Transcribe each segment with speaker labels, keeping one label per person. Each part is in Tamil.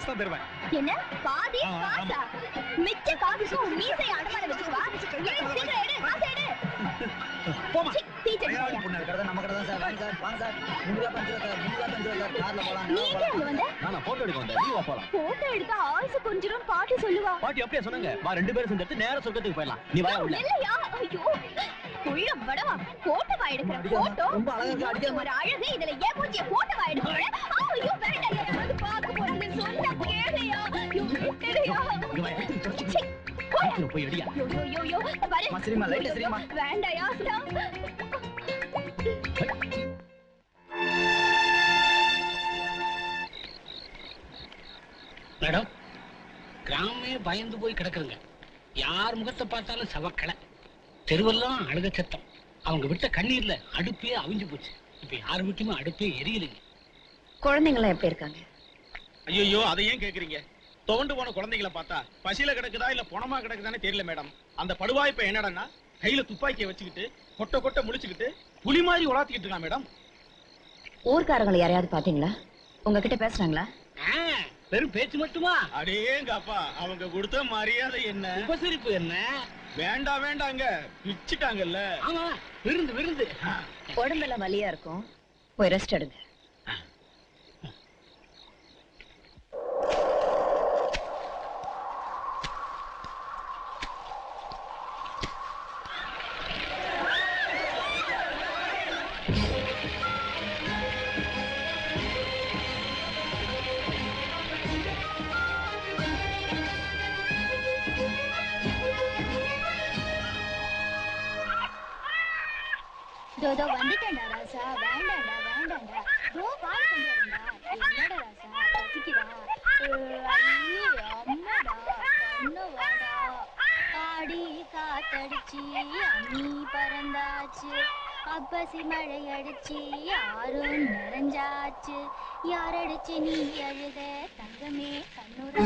Speaker 1: காசு தான் தருவேன்.
Speaker 2: என்ன பாதி காசா? மிச்ச காசும் மீசை அடமான வச்சுட்டு வா. சீக்கிரம் எடு, காசு எடு.
Speaker 1: போமா.
Speaker 3: ஐயாடி பொண்ணு கடை நம்ம கடை தான் சார். வாங்க சார், வாங்க சார். 3 ரூபாய் 5 ரூபாய் சார். 3 ரூபாய் 5 ரூபாய் கார்ல போலாம்.
Speaker 2: நீ எங்க வந்த?
Speaker 1: நான் போட்டோ எடுக்க வந்தேன். நீ வா போலாம்.
Speaker 2: போட்டோ எடுக்க ஆல்சு கொஞ்சம் பாட்டி சொல்லுவா.
Speaker 1: பாட்டி அப்படியே சொன்னாங்க. வா 2 பேரும் சேர்ந்து நேரா சொர்க்கத்துக்கு போயிடலாம். நீ வா உள்ள.
Speaker 2: இல்லையா? ஐயோ. புள்ள வடவா. போட்டோவா எடுக்கற போட்டோ.
Speaker 3: ரொம்ப அழகா அடிக்க
Speaker 2: ஒரு அழகு இதுல ஏன் மூஞ்சிய போட்டோவா எடுக்கற? ஐயோ வேண்டாம் யாராவது பாக்க போறது சொன்னா கேளையா? ஐயோ விட்டுடுயா.
Speaker 1: இங்க வா. போய் அடியா.
Speaker 2: யோ பாரு.
Speaker 3: மஸ்ரிமா லைட் சரிமா.
Speaker 2: வேண்டாயா சுடா.
Speaker 4: மேடம், கிராமே பயந்து போய் கிடக்குறங்க. யார் முகத்தை பார்த்தாலும் சவக்கலை, தெருவெல்லாம் அழுக சத்தம். அவங்க விட்ட கண்ணீர்ல அடுப்பே அவிஞ்சு போச்சு. இப்ப யார் வீட்டுமே அடுப்பே எரியலைங்க.
Speaker 5: குழந்தைங்களாம் எப்படி இருக்காங்க?
Speaker 1: ஐயோ அதை ஏன் கேக்குறீங்க? தோண்டு போன குழந்தைகளை பார்த்தா பசியில கிடக்குதா இல்ல பணமா கிடக்குதானே தெரியல மேடம். அந்த படுவாய் இப்ப என்னடா கையில துப்பாக்கியை வச்சுக்கிட்டு கொட்டை கொட்டை முழிச்சுக்கிட்டு புலி மாதிரி உலாத்திக்கிட்டு இருக்கான் மேடம்.
Speaker 5: ஊர்க்காரங்களை யாரையாவது பாத்தீங்களா? உங்ககிட்ட பேசுறாங்களா?
Speaker 4: வெறும் பேச்சு மட்டுமா?
Speaker 1: அடேங்கப்பா, அவங்க கொடுத்த மரியாதை என்ன,
Speaker 4: உபசரிப்பு என்ன?
Speaker 1: வேண்டாம் வேண்டாங்க, பிச்சுட்டாங்கல்ல.
Speaker 4: ஆமா, விருந்து விருந்து.
Speaker 5: உடம்பெல்லாம் வலியா இருக்கும், போய் ரெஸ்ட் எடுங்க.
Speaker 2: தோ வந்துட்டேன்டா ராசா. வேண்டாம்டா வேண்டாம்டா. தோ பால் கொண்டு வரேன்டா. என்னடா ராசா பசிக்குதா? ஐயோ அம்மாடா கண்ணு வாடா. ஆடி காத்தடிச்சி அம்மி பறந்தாச்சு. அப்பசி மழை அடிச்சு யாரும் நிறைஞ்சாச்சு. யாரடிச்சு நீ அழுத தங்கமே கண்ணுற.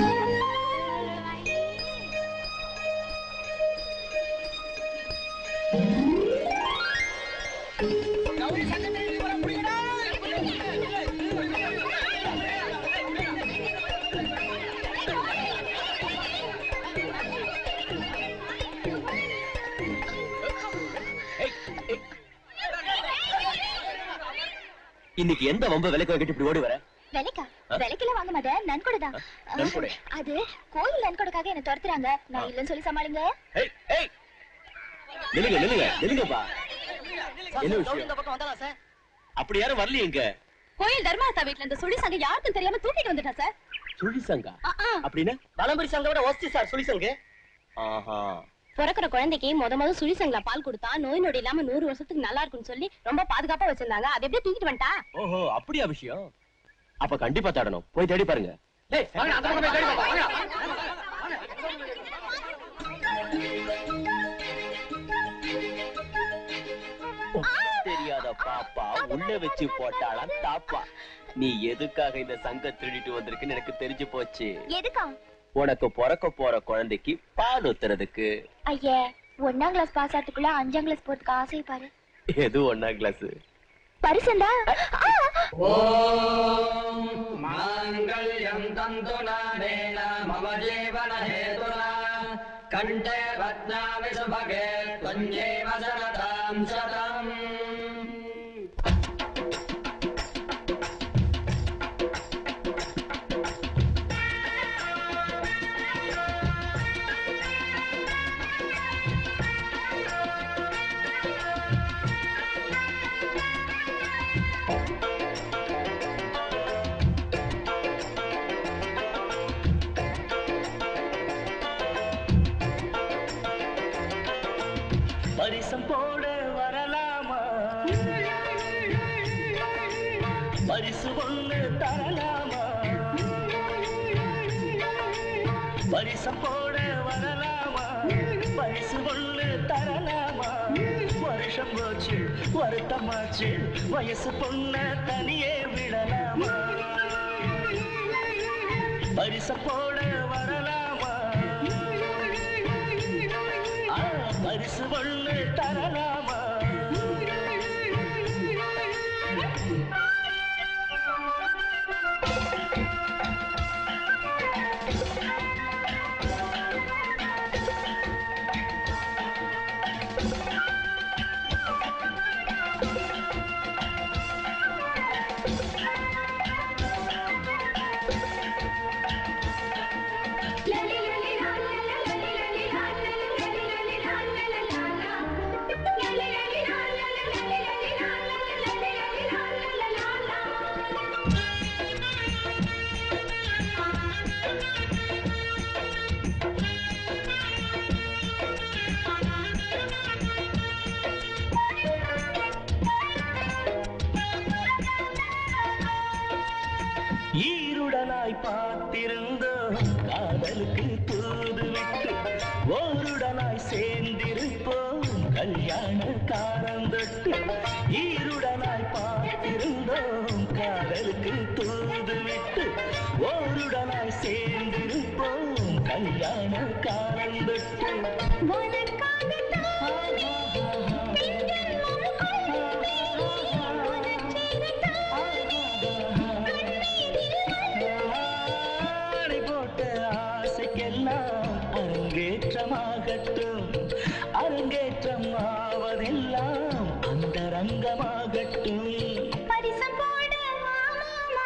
Speaker 1: இன்னைக்கு எந்த வம்ப விலைக்கு வாங்கிட்டு இப்படி ஓடி வர?
Speaker 2: விலைக்கா? விலைக்கெல்லாம் வாங்க மாட்டேன், நன்கொடைதான். அது கோயில் நன்கொடைக்காக என்ன துரத்துறாங்க. நான் இல்லன்னு சொல்லி சமாளிங்க.
Speaker 1: நில்லுங்க நில்லுங்க நில்லுங்கப்பா. என்ன விஷயம்? அப்படி யாரும் வரலையேங்க.
Speaker 2: கோயில் தர்மாஸ்தா வீட்டுல இந்த சுழி சங்க யாருக்கும் தெரியாம தூக்கிட்டு வந்துட்டா சார்.
Speaker 1: சுழி சங்கா அப்படின்னா? பலம்பரி சங்கோட வஸ்தி சார் சுழி சங்க. ஆஹா.
Speaker 2: பிறக்கிற குழந்தைக்கு முத சுழி சங்கல பால் கொடுத்தா நோய் நொடி இல்லாம 100 வருஷத்துக்கு நல்லா இருக்கும்னு சொல்லி ரொம்ப பாதுகாப்பா வச்சிருந்தாங்க. அது எப்படி தூக்கிட்டு வந்துட்டா?
Speaker 1: ஓஹோ அப்படியா விஷயம்? அப்ப கண்டிப்பா தேடணும், போய் தேடி பாருங்க. தெரியாத பாப்பா உள்ள வச்சு போட்டாலாம் தாப்பா. நீ எதுக்காக இந்த சங்க திருடிட்டு வந்திருக்குன்னு எனக்கு தெரிஞ்சு போச்சு.
Speaker 2: எதுக்கா?
Speaker 1: உனக்கு பிறக்க போற குழந்தைக்கு பால் ஊத்துறதுக்கு.
Speaker 2: ஐயே, 1ஆம் கிளாஸ் பாஸ் ஆறதுக்குள்ள 5ஆம் கிளாஸ் போறதுக்கு ஆசை பாரு.
Speaker 1: எது 1ஆம் கிளாஸ்?
Speaker 2: பரிசந்தா.
Speaker 3: ஓம் மாங்கல்யம் தந்துநானேன மம ஜீவன ஹேதுனா கண்டே பத்னாமி சுபகே த்வஞ்சேவ சரதாம் சதம்.
Speaker 6: பரிசம் போட வரலாமா? பரிசு ஒண்ணு தரலாமா? பரிசம் போட வரலாமா? பரிசு ஒண்ணு தரலாமா? வருஷம் போச்சு வருத்தமாச்சு, வயசு பொண்ண தனியே விடலாமா? பரிசம் போட வரலாமா? பரிசு ஒண்ணு தரலாமா? அரங்கேற்றமாகட்டும் அரங்கேற்றம் ஆவதெல்லாம் அந்த ரங்கமாகட்டும்
Speaker 7: பரிசம் போட மாமா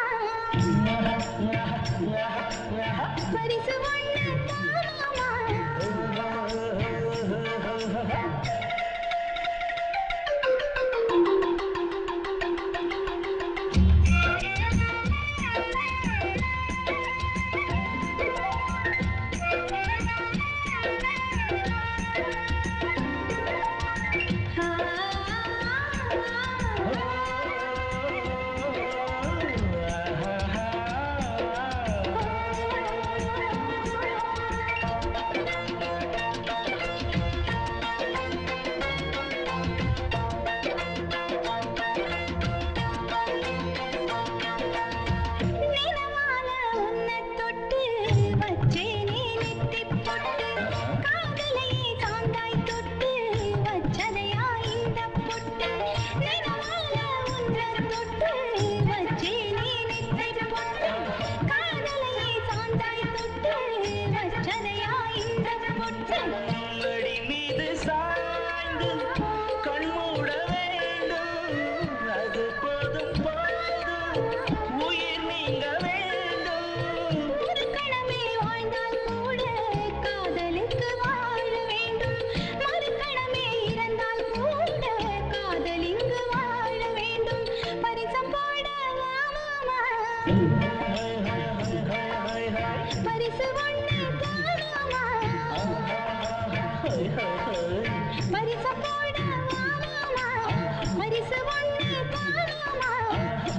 Speaker 7: பரிசு ஒண்ணு மாமா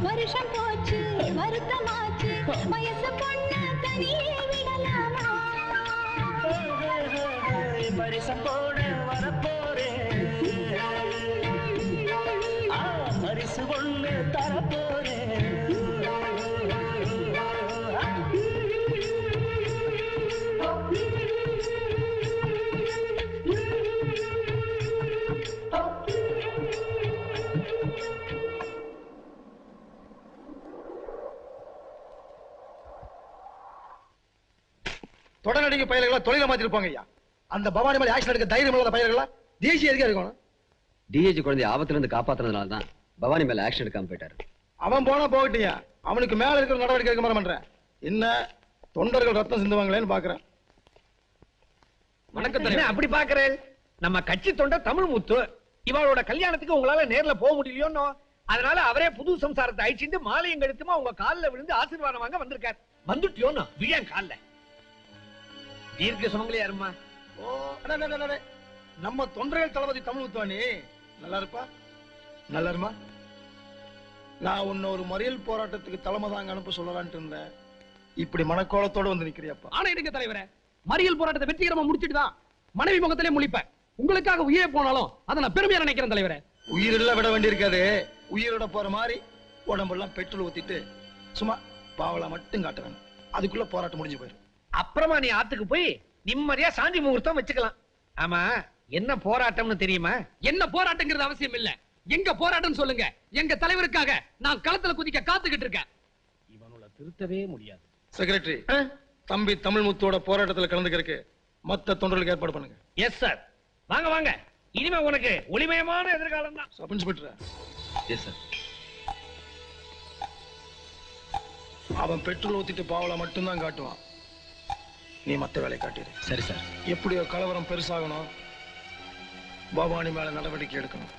Speaker 7: வருஷம் போச்சு வருத்தமாச்சு வயசு பொண்ணு தனியே விடலாமா
Speaker 6: பரிசம் போட வரப்போறேன் பரிசு ஒண்ணு தரப்போறேன்
Speaker 8: தொடர்நடிகை பயிர்களா தொழில மாத்திருப்பாங்க ஐயா. அந்த பவானி மேல ஆக்ஷன் எடுக்க தைரியம் இல்லாத பயிர்களா தேசிய எதுக்கா இருக்கணும்?
Speaker 9: டிஏஜி குழந்தைய ஆபத்துல இருந்து காப்பாத்துறதுனால தான் பவானி மேல ஆக்ஷன் எடுக்காம போயிட்டாரு.
Speaker 8: அவன் போனா போகட்டியா, அவனுக்கு மேல இருக்கிற நடவடிக்கை எடுக்க பண்றேன். என்ன தொண்டர்கள் ரத்தம் சிந்துவாங்களேன்னு பாக்குறேன்.
Speaker 10: வணக்கம் தலைவர். அப்படி பாக்குறேன், நம்ம கட்சி தொண்டர் தமிழ் முத்து இவளோட கல்யாணத்துக்கு உங்களால நேர்ல போக முடியலையோன்னு, அதனால அவரே புது சம்சாரத்தை அழிச்சிட்டு மாலையும் கழுத்துமா உங்க காலில் விழுந்து ஆசீர்வாதம் வாங்க வந்திருக்காரு. வந்துட்டியோன்னு விழியான் காலில் தீர்க்க சுமங்கலியா இருமா.
Speaker 8: ஓ நம்ம தொண்டர்கள் தளபதி தமிழ் முத்துவானி நல்லா இருப்பா, நல்லா இருமா. நான் உன்ன ஒரு மறியல் போராட்டத்துக்கு தலைமை தாங்க அனுப்ப சொல்லலான்ட்டு இருந்தேன். இப்படி மனக்கோலத்தோட வந்து நிக்கிறியாப்பா.
Speaker 10: ஆனா எடுங்க தலைவரே, மறியல் போராட்டத்தை வெற்றிகரமா முடிச்சிட்டு தான் மனைவி முகத்திலே முழிப்பேன். உங்களுக்காக உயிரே போனாலும் அதை நான் பெருமையா நினைக்கிறேன் தலைவரே.
Speaker 8: உயிரெல்லாம் விட வேண்டி இருக்காது. உயிரோட போற மாதிரி உடம்பெல்லாம் பெட்ரோல் ஊத்திட்டு சும்மா பாவலா மட்டும் காட்டுறாங்க. அதுக்குள்ள போராட்டம் முடிஞ்சு போயிடும்.
Speaker 10: அப்புறமா நீ ஆத்துக்கு போய் நிம்மதியா சாந்தி முகூர்த்தம் வச்சுக்கலாம். ஆமா, என்ன போராட்டம்னு தெரியுமா? என்ன போராட்டங்கிறது அவசியம் இல்ல, எங்க போராட்டம் சொல்லுங்க. எங்க தலைவருக்காக நான் களத்துல குதிக்க காத்துக்கிட்டு இருக்கேன். இவனோட திருத்தவே முடியாது.
Speaker 8: செக்ரட்டரி, தம்பி தமிழ் முத்தோட போராட்டத்துல கலந்துக்கிறதுக்கு மத்த தொண்டர்களுக்கு ஏற்பாடு பண்ணுங்க.
Speaker 10: Yes sir. வாங்க வாங்க, இனிமே உனக்கு ஒளிமயமான எதிர்காலம் தான்.
Speaker 8: Sub inspector.
Speaker 9: Yes sir.
Speaker 8: அவன் பெட்ரோல் ஊத்திட்டு பாவலா மட்டும்தான் காட்டுவான். நீ மத்த வேலையை காட்டிடு.
Speaker 9: சரி சார்.
Speaker 8: எப்படியோ கலவரம் பெருசாகணும், பவானி மேல நடவடிக்கை எடுக்கணும்.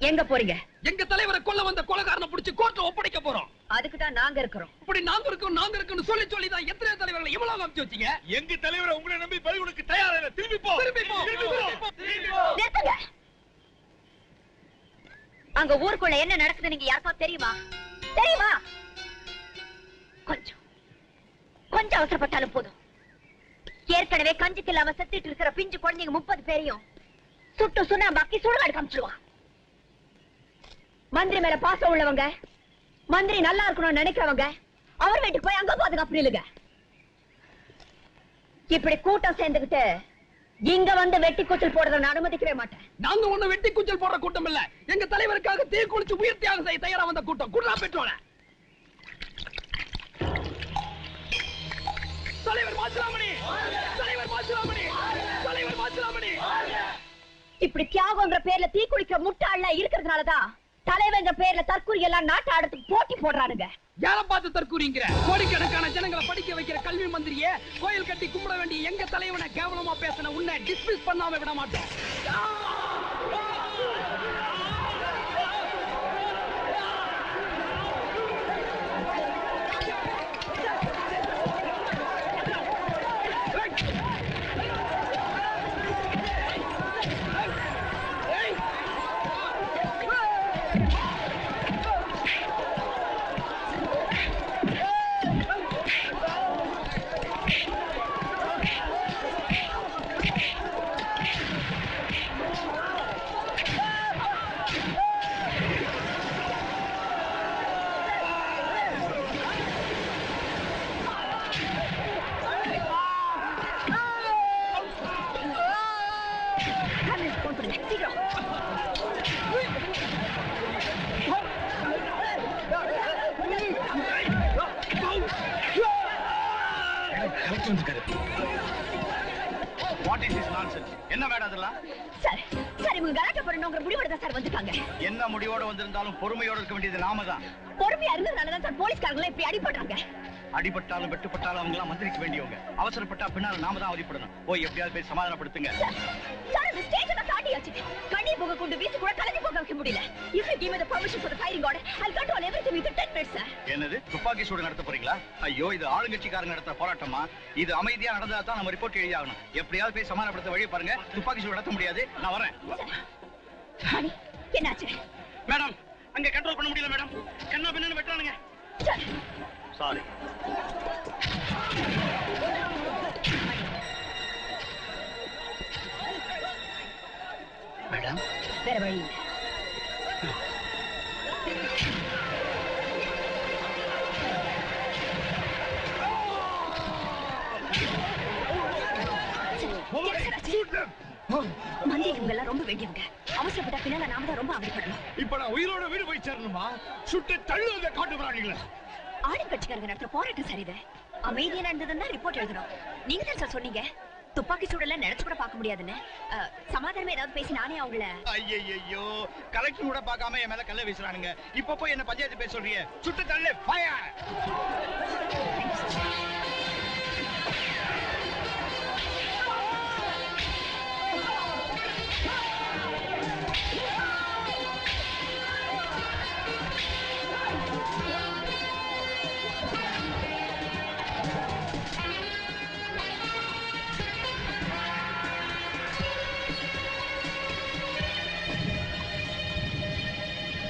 Speaker 5: எங்க போறீங்க?
Speaker 10: எங்க தலைவரை கொல்ல வந்த கொலைகாரனை பிடிச்சு கோர்ட்ல ஒப்படைக்க போறோம்.
Speaker 5: அதுக்கு தான் நாங்க இருக்கிறோம்.
Speaker 10: இப்படி நாங்க இருக்கோம்னு சொல்லி தான் எத்தனை தலைவர்களை இவ்வளவு அனுப்பிச்சு வச்சீங்க.
Speaker 1: எங்க தலைவரை உங்களை நம்பி பலி கொடுக்க தயாரா. திரும்பி போ.
Speaker 5: நிறுத்துங்க. அங்க ஊருக்குள்ள என்ன நடக்குது நீங்க யாருக்கும் தெரியுமா? தெரியுமா? கொஞ்சம் கொஞ்சம் அவசரப்பட்டாலும் போதும். ஏற்கனவே கஞ்சிக்கு இல்லாம செத்துட்டு இருக்கிற பிஞ்சு குழந்தைங்க 30 பேரையும் சுட்டு சுண்ணாம்பாக்கி சுடுகாடு காமிச்சிடுவான். மந்திரி மேல பாசம் உள்ளவங்க, மந்திரி நல்லா இருக்கணும்னு நினைக்கிறவங்க அவர் வீட்டுக்கு போய் அங்க பாதுகாப்பு இல்லைங்க. இப்படி கூட்டம் சேர்ந்துகிட்டு இங்க வந்து வெட்டி கூச்சல் போடுறத நான் அனுமதிக்கவே மாட்டேன்.
Speaker 10: நாங்க ஒண்ணு வெட்டி கூச்சல் போடுற கூட்டம் இல்ல. எங்க தலைவருக்காக தீ குளிச்சு உயிர் தியாகம் செய்ய தயாரா வந்த கூட்டம். குடுறா பெட்ரோல. தலைவர் மாசிலாமணி, தலைவர் மாசிலாமணி, தலைவர் மாசிலாமணி.
Speaker 5: இப்படி தியாகம்ன்ற பேர்ல தீ குளிக்க முட்டாள்லாம் இருக்கிறதுனாலதான் தலைவங்க பேர்ல தற்கூரி எல்லாம் நாட்டை அடுத்து போட்டி போடுறானுங்க.
Speaker 10: யாரை பார்த்து தற்கூறிங்கிற? கோடிக்கணக்கான ஜனங்களை படிக்க வைக்கிற கல்வி மந்திரியே கோயில் கட்டி கும்பிட வேண்டிய எங்க தலைவனை கேவலமா பேசின உன்னை டிஸ்மிஸ் பண்ணாம விட மாட்டோம்.
Speaker 1: What is this nonsense? என்ன மேடம் அதெல்லாம்?
Speaker 5: சார் சார் இவங்க கலாட்டா பண்ணணும்ங்கற முடிவோட தான் சார் வந்துட்டாங்க.
Speaker 1: என்ன முடிவோட வந்திருந்தாலும் பொறுமையோட இருக்க வேண்டியது நாம தான்.
Speaker 5: பொறுமையா இருந்ததனால தான் சார் போலீஸ்காரங்க இப்படி அடிபடுறாங்க.
Speaker 1: அடிபட்டாலும் வெட்டுப்பட்டாலும் அவங்க எல்லாம் மந்திரிக்க வேண்டியவங்க. அவசரப்பட்டா பின்னால நாம தான் அவதிப்படணும். போய் எப்படியாவது போய் சமாதானப்படுத்துங்க.
Speaker 5: சார் இந்த ஸ்டேஜ் தான் தாண்டியாச்சு. கண்ணி போக கொண்டு வீசி கூட கலந்து போக வைக்க முடியல. If you give me the permission for the firing order, I'll control everything within 10 minutes, sir.
Speaker 1: என்னது துப்பாக்கி சூடு நடத்த போறீங்களா? ஐயோ இது ஆளுங்கட்சிக்காரங்க நடத்த போராட்டமா? இது அமைதியா நடந்தா தான் நம்ம ரிப்போர்ட் எழுதி ஆகணும். எப்படியாவது போய் சமாதானப்படுத்த வழி பாருங்க. துப்பாக்கி சூடு நடத்த முடியாது. நான் வரேன்.
Speaker 5: மணி என்னாச்சு?
Speaker 1: மேடம் அங்க கண்ட்ரோல் பண்ண முடியல மேடம். கண்ணா பின்னன்னு வெட்டானுங்க. சாரி.
Speaker 4: மேடம்
Speaker 5: வேற வழி இல்லை. மந்தி இவங்க எல்லாம் ரொம்ப வேண்டியவங்க. அவசரப்பட்ட பின்னால நாம தான் ரொம்ப அவதிப்படணும்.
Speaker 10: இப்ப நான் உயிரோட வீடு போய் சேரணுமா? சுட்டு தள்ளுவதை காட்டு போறாங்களே.
Speaker 5: ஆளுங்கட்சிக்காரங்க நடத்துற போராட்டம் சரிது. அமைதியா நடந்ததுன்னா ரிப்போர்ட் எழுதணும். நீங்க தான் சார் சொன்னீங்க துப்பாக்கி சூடல நினைச்சு கூட பார்க்க முடியாதுன்னு. சமாதானமே ஏதாவது பேசி நானே அவங்கள.
Speaker 1: ஐயோ கலெக்ஷன் கூட பார்க்காம என் மேல கல்ல வீசுறானுங்க. இப்ப போய் என்ன பஞ்சாயத்து பேச சொல்றீங்க? சுட்டு தள்ளு ஃபயர்.